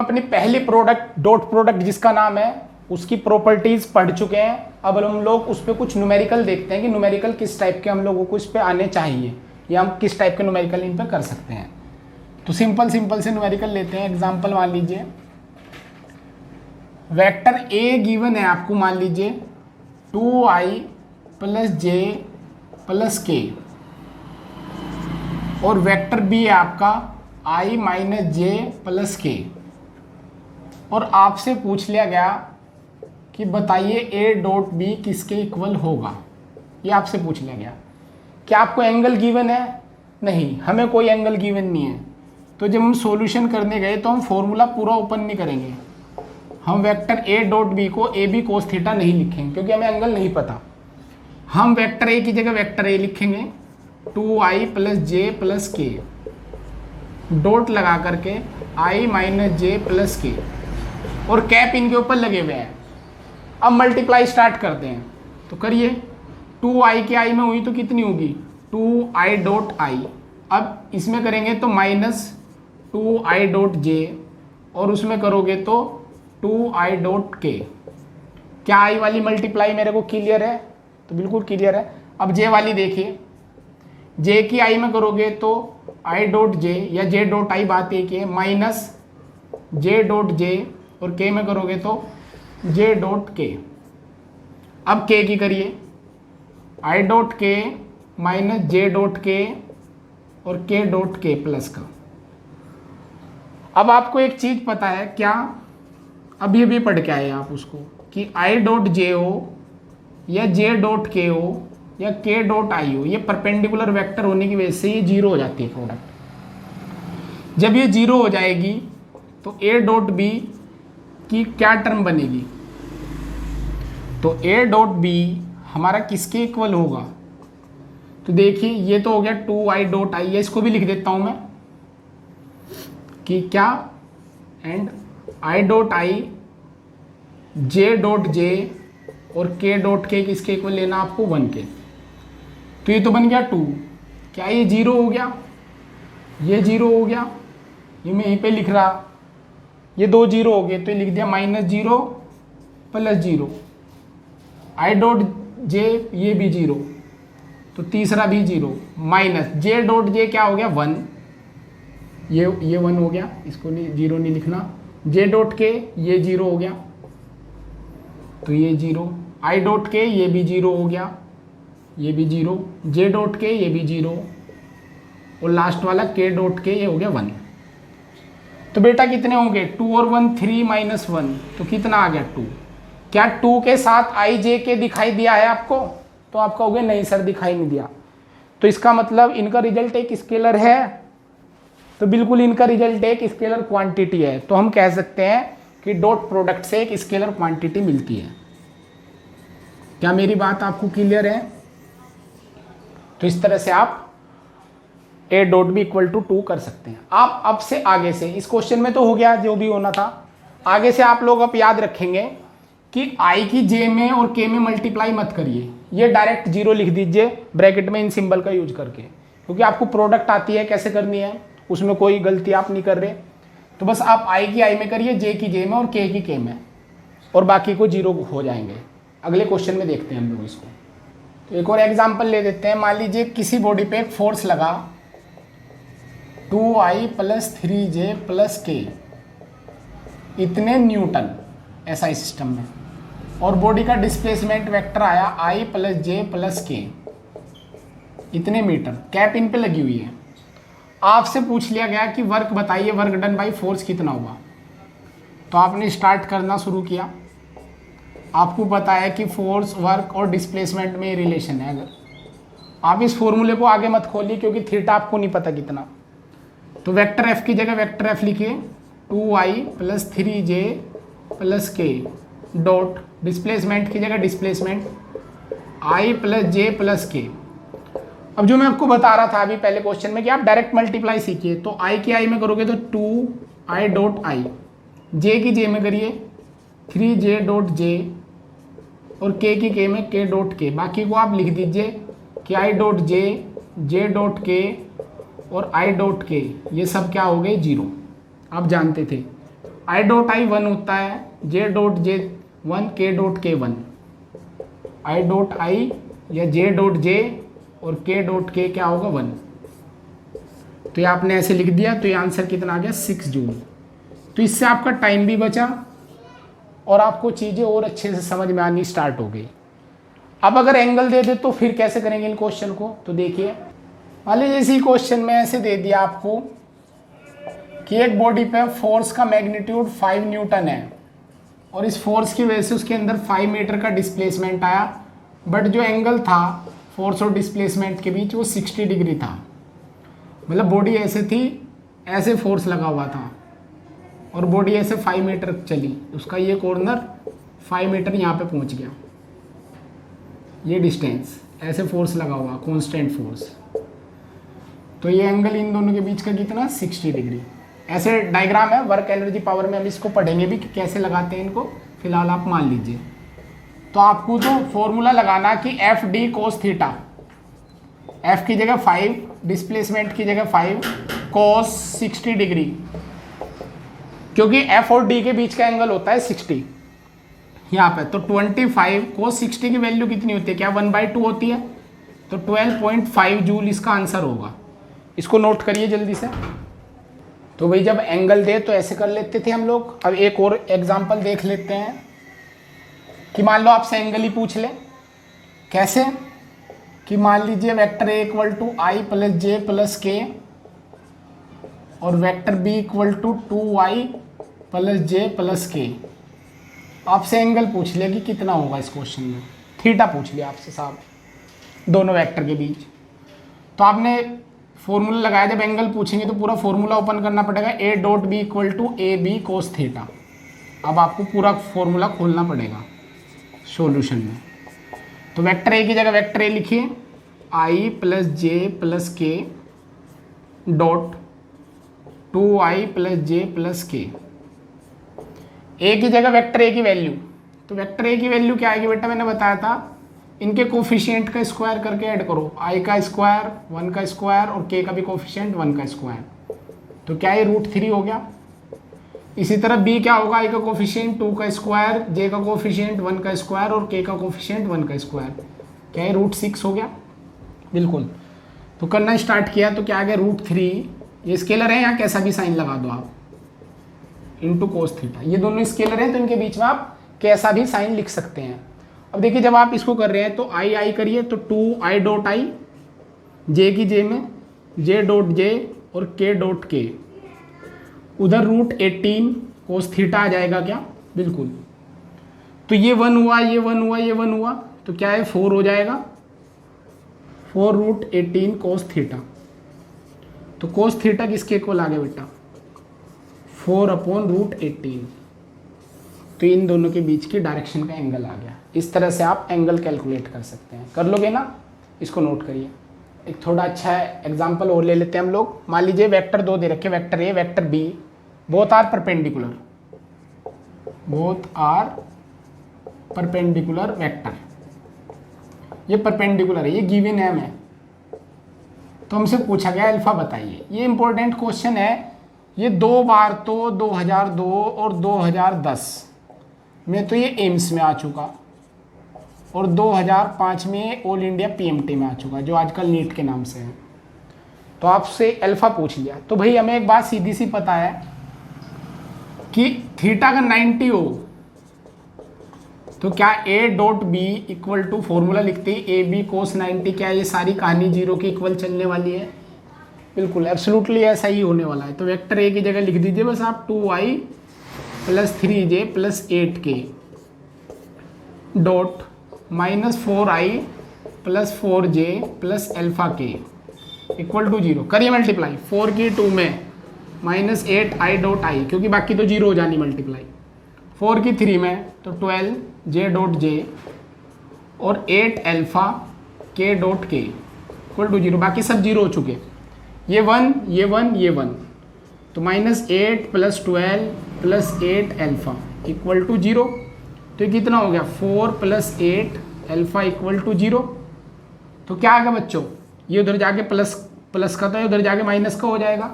अपनी पहली product dot product जिसका नाम है उसकी प्रॉपर्टीज पढ़ चुके हैं। अब हम लोग उस पर कुछ न्यूमेरिकल देखते हैं कि न्यूमेरिकल किस टाइप के हम लोगों को इस पे आने चाहिए या हम किस टाइप के न्यूमेरिकल इन पे कर सकते हैं। तो सिंपल से न्यूमेरिकल लेते हैं। एग्जांपल मान लीजिए वेक्टर ए गिवन है आपको, मान लीजिए 2i + j + k और वेक्टर बी है आपका i - j + k और आपसे पूछ लिया गया कि बताइए a डॉट बी किसके इक्वल होगा। ये आपसे पूछ लिया गया। क्या आपको एंगल गिवन है? नहीं, हमें कोई एंगल गिवन नहीं है। तो जब हम सॉल्यूशन करने गए तो हम फॉर्मूला पूरा ओपन नहीं करेंगे। हम वेक्टर a डॉट बी को ए बी कोस थीटा नहीं लिखेंगे क्योंकि हमें एंगल नहीं पता। हम वेक्टर a की जगह वेक्टर a लिखेंगे 2i + j + k डॉट लगा करके i - j + k और कैप इनके ऊपर लगे हुए हैं। अब मल्टीप्लाई स्टार्ट करते हैं। तो करिए 2i के i में हुई तो कितनी होगी 2i डॉट i। अब इसमें करेंगे तो -2i डॉट j और उसमें करोगे तो 2i डॉट k। क्या i वाली मल्टीप्लाई मेरे को क्लियर है? तो बिल्कुल क्लियर है। अब j वाली देखिए, j की i में करोगे तो i डॉट j या j डॉट i बात एक है -j डॉट j और k में करोगे तो j डॉट k। अब k की करिए i dot k - j dot k और k डॉट k प्लस का। अब आपको एक चीज पता है क्या, अभी अभी पढ़ के आए आप उसको कि i डॉट j हो या j डॉट k हो या k डॉट i हो, ये परपेंडिकुलर वेक्टर होने की वजह से ये जीरो हो जाती है प्रोडक्ट। जब ये जीरो हो जाएगी तो a डॉट b की क्या टर्म बनेगी? तो a डॉट बी हमारा किसके इक्वल होगा? तो देखिए ये तो हो गया 2i डॉट i, इसको भी लिख देता हूं मैं कि क्या and i dot i j dot j और k डॉट k किसके इक्वल लेना आपको 1 के। तो ये तो बन गया 2। क्या ये जीरो हो गया? ये जीरो हो गया, ये मैं यहीं पे लिख रहा। ये दो जीरो हो गए तो ये लिख दिया -0 + 0। i डॉट j ये भी जीरो तो तीसरा भी जीरो j डॉट j क्या हो गया 1। ये 1 हो गया, इसको नहीं जीरो नहीं लिखना। j डॉट k ये जीरो हो गया तो ये जीरो। i डॉट k ये भी जीरो हो गया, ये भी जीरो। j डॉट k ये भी जीरो और लास्ट वाला k डॉट k ये हो गया 1। तो बेटा कितने होंगे 2 और 1 3 - 1 तो कितना आ गया 2। क्या 2 के साथ i j k दिखाई दिया है आपको? तो आप कहोगे नहीं सर दिखाई नहीं दिया। तो इसका मतलब इनका रिजल्ट एक स्केलर है। तो बिल्कुल इनका रिजल्ट एक स्केलर क्वांटिटी है। तो हम कह सकते हैं कि डॉट प्रोडक्ट से एक स्केलर क्वांटिटी मिलती है। क्या मेरी बात आपको क्लियर है? तो इस तरह से आप a dot B equal to 2 कर सकते हैं। आप अब से आगे से इस क्वेश्चन में तो हो गया जो भी होना था। आगे से आप लोग अब याद रखेंगे कि i की j में और k में मल्टीप्लाई मत करिए, ये डायरेक्ट जीरो लिख दीजिए ब्रैकेट में इन सिंबल का यूज करके, क्योंकि आपको प्रोडक्ट आती है कैसे करनी है, उसमें कोई गलती आप नहीं कर रहे। तो बस आप i की i में करिए, j की j में और k की k में, और बाकी को जीरो हो जाएंगे। अगले क्वेश्चन में देखते हैं हम लोग इसको। तो एक और एग्जाम्पल ले देते हैं। मान लीजिए किसी बॉडी पे एक फोर्स लगा 2i + 3j + k इतने न्यूटन एसआई सिस्टम में, और बॉडी का डिस्प्लेसमेंट वेक्टर आया i + j + k इतने मीटर। कैप इन पे लगी हुई है। आपसे पूछ लिया गया कि वर्क बताइए, वर्क डन बाई फोर्स कितना होगा। तो आपने स्टार्ट करना शुरू किया। आपको पता है कि फोर्स वर्क और डिस्प्लेसमेंट में रिलेशन है। अगर आप इस फॉर्मूले को आगे मत खोलिए क्योंकि थीटा आपको नहीं पता कितना। तो वेक्टर एफ की जगह वेक्टर एफ लिखिए 2i + 3j + k dot displacement की जगह डिस्प्लेसमेंट i + j + k। अब जो मैं आपको बता रहा था अभी पहले क्वेश्चन में कि आप डायरेक्ट मल्टीप्लाई सीखिए। तो i की i में करोगे तो 2i डॉट i, j की j में करिए 3j डॉट j और k की k में k डॉट k। बाकी को आप लिख दीजिए कि i dot j dot k और i डॉट k ये सब क्या हो गए जीरो। आप जानते थे आई डॉट आई 1 होता है, जे डॉट जे 1, के डॉट के 1, आई डॉट आई या जे डॉट जे और के डॉट के क्या होगा 1। तो ये आपने ऐसे लिख दिया, तो ये आंसर कितना आ गया 6 जूल। तो इससे आपका टाइम भी बचा और आपको चीज़ें और अच्छे से समझ में आनी स्टार्ट हो गई। अब अगर एंगल दे दे तो फिर कैसे करेंगे इन क्वेश्चन को, तो देखिए मान लीजिए इसी क्वेश्चन में ऐसे दे दिया आपको कि एक बॉडी पे फोर्स का मैग्नीट्यूड 5 न्यूटन है और इस फोर्स की वजह से उसके अंदर 5 मीटर का डिस्प्लेसमेंट आया, बट जो एंगल था फोर्स और डिस्प्लेसमेंट के बीच वो 60 डिग्री था। मतलब बॉडी ऐसे थी, ऐसे फोर्स लगा हुआ था और बॉडी ऐसे 5 मीटर चली, उसका ये कॉर्नर 5 मीटर यहाँ पे पहुँच गया, ये डिस्टेंस, ऐसे फोर्स लगा हुआ कांस्टेंट फोर्स। तो ये एंगल इन दोनों के बीच का कितना 60 डिग्री। ऐसे डायग्राम है, वर्क एनर्जी पावर में हम इसको पढ़ेंगे भी कि कैसे लगाते हैं इनको, फिलहाल आप मान लीजिए। तो आपको तो फॉर्मूला लगाना कि F d cos theta, F की जगह 5, डिस्प्लेसमेंट की जगह 5, कोस 60 डिग्री, क्योंकि एफ और डी के बीच का एंगल होता है 60 यहाँ पे। तो 25 कोस 60 की वैल्यू कितनी होती है, क्या 1/2 होती है, तो 12.5 जूल इसका आंसर होगा। इसको नोट करिए जल्दी से। तो भाई जब एंगल दे तो ऐसे कर लेते थे हम लोग। अब एक और एग्जांपल देख लेते हैं कि मान लो आपसे एंगल ही पूछ ले। कैसे कि मान लीजिए vector A equal to I plus J plus K और vector B equal to 2y plus J plus K. आपसे एंगल पूछ लिया कि कितना होगा इस क्वेश्चन में, थीटा पूछ लिया आपसे साहब दोनों वेक्टर के बीच। तो आपने फॉर्मूला लगाया, जब एंगल पूछेंगे तो पूरा फॉर्मूला ओपन करना पड़ेगा, A dot B equal to A B cos theta. अब आपको पूरा फॉर्मूला खोलना पड़ेगा सॉल्यूशन में। तो वेक्टर ए की जगह वेक्टर ए लिखिए, आई प्लस जे प्लस के dot 2i plus J plus के। ए की जगह वेक्टर ए की वैल्यू, तो वेक्टर ए की वैल्यू क्या आएगी बेटा, मैंने बताया था इनके कोफिशिएंट का स्क्वायर करके ऐड करो, i का स्क्वायर 1 का स्क्वायर और k का भी कोफिशिएंट 1 का स्क्वायर। तो क्या ये √3 हो गया। इसी तरह b क्या होगा, i का कोफिशिएंट 2 का स्क्वायर, j का कोफिशिएंट 1 का स्क्वायर और k का कोफिशिएंट 1 का स्क्वायर। क्या ये √6 हो गया, बिल्कुल। तो करना स्टार्ट किया तो क्या आ गया √3, ये स्केलर है, यहाँ कैसा भी साइन लगा दो आप, इंटू कोस थीटा। ये दोनों स्केलर हैं तो इनके बीच में आप कैसा भी साइन लिख सकते हैं। अब देखिए जब आप इसको कर रहे हैं तो आई करिए, तो 2i डॉट आई, जे की जे में जे डॉट जे और के डॉट के, उधर √18 कोस थीटा आ जाएगा क्या, बिल्कुल। तो ये 1 हुआ, ये 1 हुआ, ये 1 हुआ, तो क्या है 4 हो जाएगा, 4√18 कोस थीटा। तो कोस थीटा किसके इक्वल आ गया बेटा, 4/√18। तो इन दोनों के बीच की डायरेक्शन का एंगल आ गया। इस तरह से आप एंगल कैलकुलेट कर सकते हैं, कर लोगे ना, इसको नोट करिए। एक थोड़ा अच्छा एग्जांपल और ले लेते हैं हम लोग। मान लीजिए वेक्टर 2 दे रखे, vector A vector B, both are perpendicular, both are perpendicular vector, ये परपेंडिकुलर है, ये गिवन है हमें। तो हमसे पूछा गया अल्फा बताइए। ये इंपॉर्टेंट क्वेश्चन है, ये 2 बार तो 2002 और 2010 में तो ये एम्स में आ चुका और 2005 में ऑल इंडिया पीएमटी में आ चुका, जो आजकल नीट के नाम से है। तो आपसे अल्फा पूछ लिया, तो भाई हमें एक बात सीधी सी पता है कि थीटा का 90 हो तो क्या A dot B equal to, formula लिखते हैं ए बी कोस 90, क्या ये सारी कहानी 0 के इक्वल चलने वाली है, बिल्कुल एब्सोल्युटली ऐसा ही होने वाला है। तो वेक्टर ए की जगह लिख दीजिए बस आप 2i plus 3j plus 8k dot -4i plus 4j plus alpha के इक्वल टू 0। करिए मल्टीप्लाई, 4 की 2 में -8i डॉट आई, क्योंकि बाकी तो 0 हो जानी मल्टीप्लाई, 4 की 3 में तो 12j डॉट जे और 8 अल्फा के डॉट के इक्वल टू 0, बाकी सब 0 हो चुके। ये 1 ये 1 ये 1, तो -8 plus 12 plus 8 alpha equal to 0। तो ये कितना हो गया 4 प्लस 8 अल्फा इक्वल टू 0। तो क्या आ गया बच्चों, ये उधर जाके प्लस का था, उधर जाके माइनस का हो जाएगा,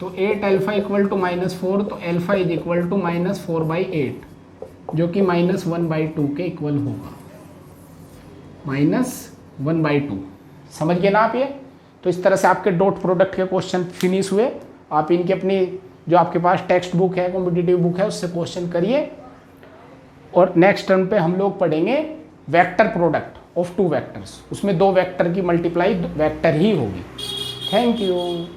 तो 8 अल्फा इक्वल टू -4, तो अल्फा इज इक्वल टू -4/8 जो कि -1/2 के इक्वल होगा। -1/2 समझ गए ना आप ये। तो इस तरह से आपके डॉट प्रोडक्ट के क्वेश्चन फिनिश हुए। आप इनके अपनी जो आपके पास टेक्स्ट बुक है, कॉम्पिटिटिव बुक है, उससे क्वेश्चन करिए। और नेक्स्ट टर्म पे हम लोग पढ़ेंगे वेक्टर प्रोडक्ट ऑफ 2 वेक्टर्स, उसमें 2 वेक्टर की मल्टीप्लाई वेक्टर ही होगी। Thank you.